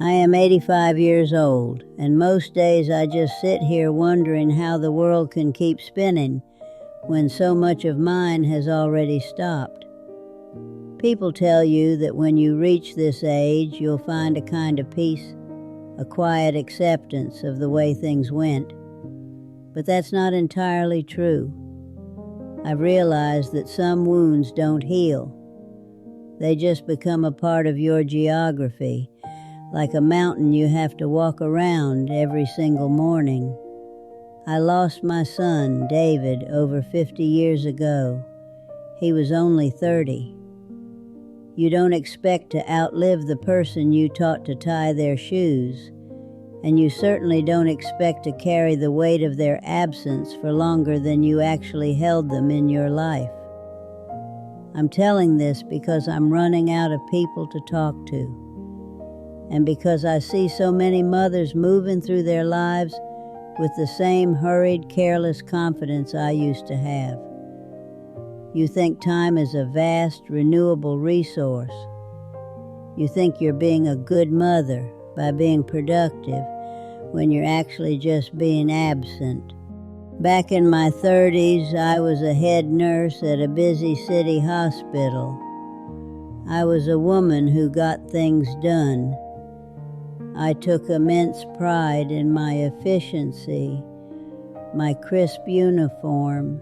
I am 85 years old, and most days I just sit here wondering how the world can keep spinning when so much of mine has already stopped. People tell you that when you reach this age, you'll find a kind of peace, a quiet acceptance of the way things went. But that's not entirely true. I've realized that some wounds don't heal. They just become a part of your geography, like a mountain you have to walk around every single morning. I lost my son, David, over 50 years ago. He was only 30. You don't expect to outlive the person you taught to tie their shoes, and you certainly don't expect to carry the weight of their absence for longer than you actually held them in your life. I'm telling this because I'm running out of people to talk to, and because I see so many mothers moving through their lives with the same hurried, careless confidence I used to have. You think time is a vast, renewable resource. You think you're being a good mother by being productive when you're actually just being absent. Back in my 30s, I was a head nurse at a busy city hospital. I was a woman who got things done. I took immense pride in my efficiency, my crisp uniform,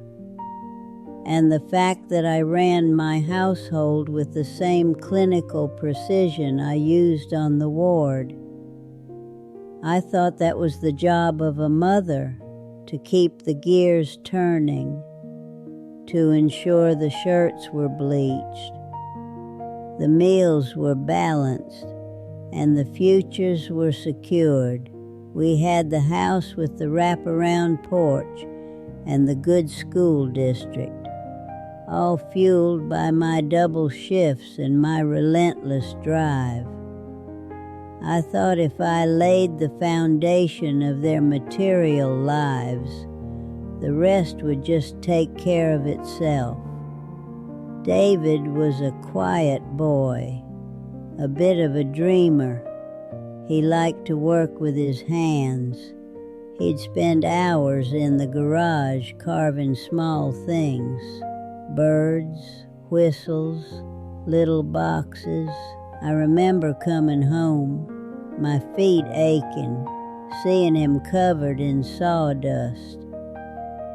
and the fact that I ran my household with the same clinical precision I used on the ward. I thought that was the job of a mother, to keep the gears turning, to ensure the shirts were bleached, the meals were balanced, and the futures were secured. We had the house with the wraparound porch and the good school district, all fueled by my double shifts and my relentless drive. I thought if I laid the foundation of their material lives, the rest would just take care of itself. David was a quiet boy, a bit of a dreamer. He liked to work with his hands. He'd spend hours in the garage carving small things, birds, whistles, little boxes. I remember coming home, my feet aching, seeing him covered in sawdust.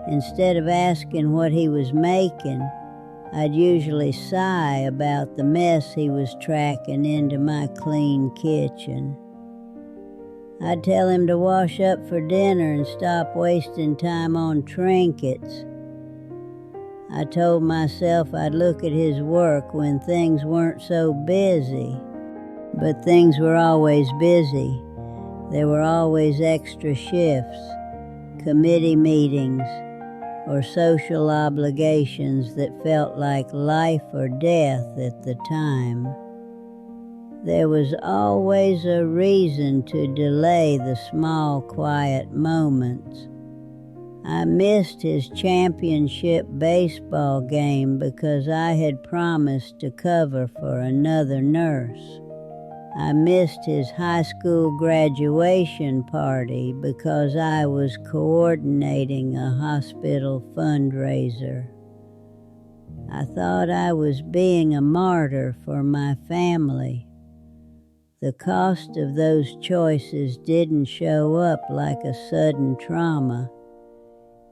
Instead of asking what he was making, I'd usually sigh about the mess he was tracking into my clean kitchen. I'd tell him to wash up for dinner and stop wasting time on trinkets. I told myself I'd look at his work when things weren't so busy. But things were always busy. There were always extra shifts, committee meetings, or social obligations that felt like life or death at the time. There was always a reason to delay the small, quiet moments. I missed his championship baseball game because I had promised to cover for another nurse. I missed his high school graduation party because I was coordinating a hospital fundraiser. I thought I was being a martyr for my family. The cost of those choices didn't show up like a sudden trauma.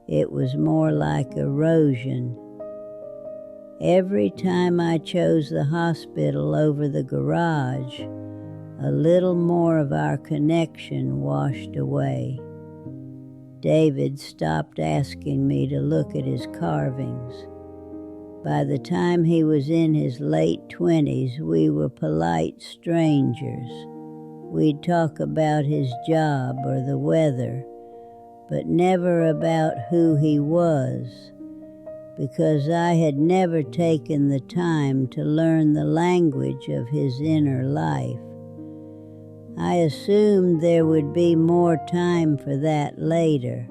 It was more like erosion. Every time I chose the hospital over the garage, a little more of our connection washed away. David stopped asking me to look at his carvings. By the time he was in his late 20s, we were polite strangers. We'd talk about his job or the weather, but never about who he was, because I had never taken the time to learn the language of his inner life. I assumed there would be more time for that later,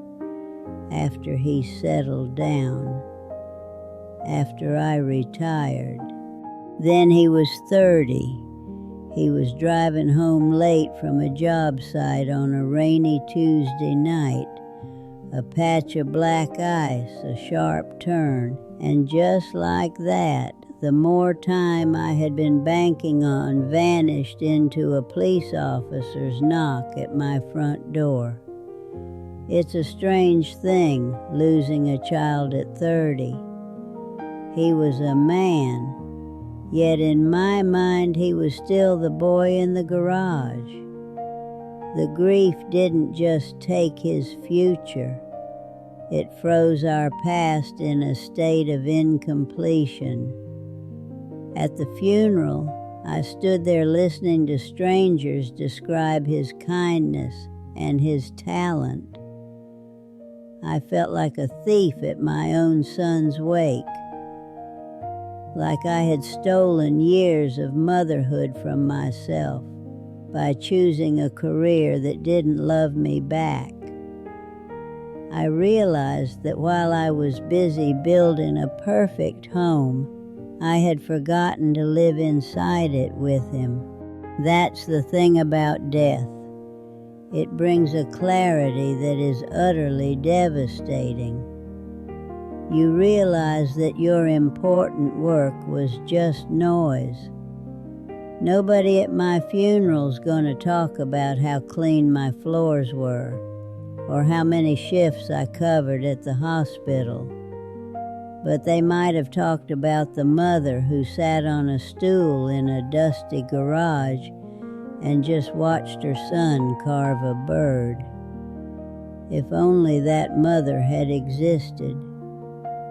after he settled down, after I retired. Then he was 30. He was driving home late from a job site on a rainy Tuesday night. A patch of black ice, a sharp turn, and just like that, the more time I had been banking on vanished into a police officer's knock at my front door. It's a strange thing, losing a child at 30. He was a man, yet in my mind he was still the boy in the garage. The grief didn't just take his future. It froze our past in a state of incompletion. At the funeral, I stood there listening to strangers describe his kindness and his talent. I felt like a thief at my own son's wake, like I had stolen years of motherhood from myself by choosing a career that didn't love me back. I realized that while I was busy building a perfect home, I had forgotten to live inside it with him. That's the thing about death. It brings a clarity that is utterly devastating. You realize that your important work was just noise. Nobody at my funeral's gonna talk about how clean my floors were, or how many shifts I covered at the hospital. But they might have talked about the mother who sat on a stool in a dusty garage and just watched her son carve a bird. If only that mother had existed.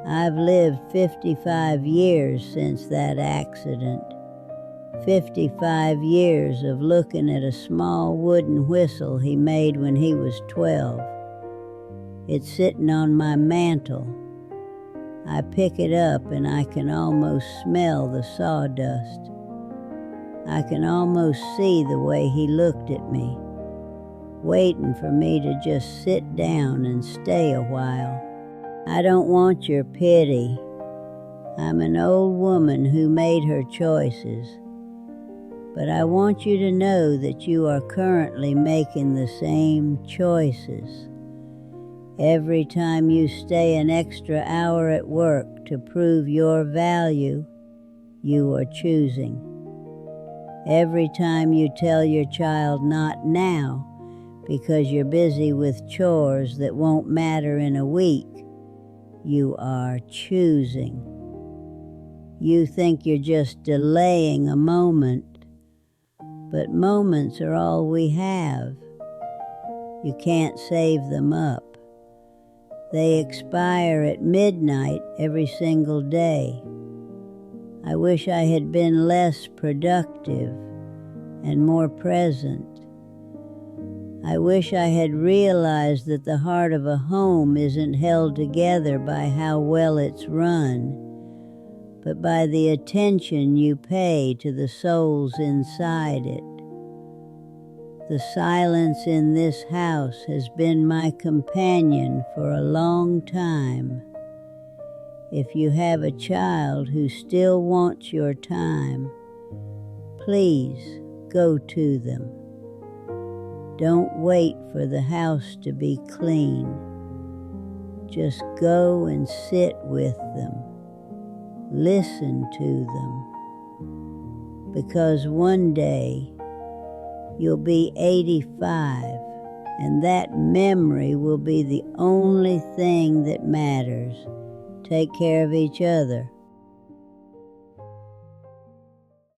I've lived 55 years since that accident. 55 years of looking at a small wooden whistle he made when he was 12. It's sitting on my mantle. I pick it up and I can almost smell the sawdust. I can almost see the way he looked at me, waiting for me to just sit down and stay a while. I don't want your pity. I'm an old woman who made her choices. But I want you to know that you are currently making the same choices. Every time you stay an extra hour at work to prove your value, you are choosing. Every time you tell your child not now because you're busy with chores that won't matter in a week, you are choosing. You think you're just delaying a moment, but moments are all we have. You can't save them up. They expire at midnight every single day. I wish I had been less productive and more present. I wish I had realized that the heart of a home isn't held together by how well it's run, but by the attention you pay to the souls inside it. The silence in this house has been my companion for a long time. If you have a child who still wants your time, please go to them. Don't wait for the house to be clean. Just go and sit with them. Listen to them. Because one day you'll be 85, and that memory will be the only thing that matters. Take care of each other.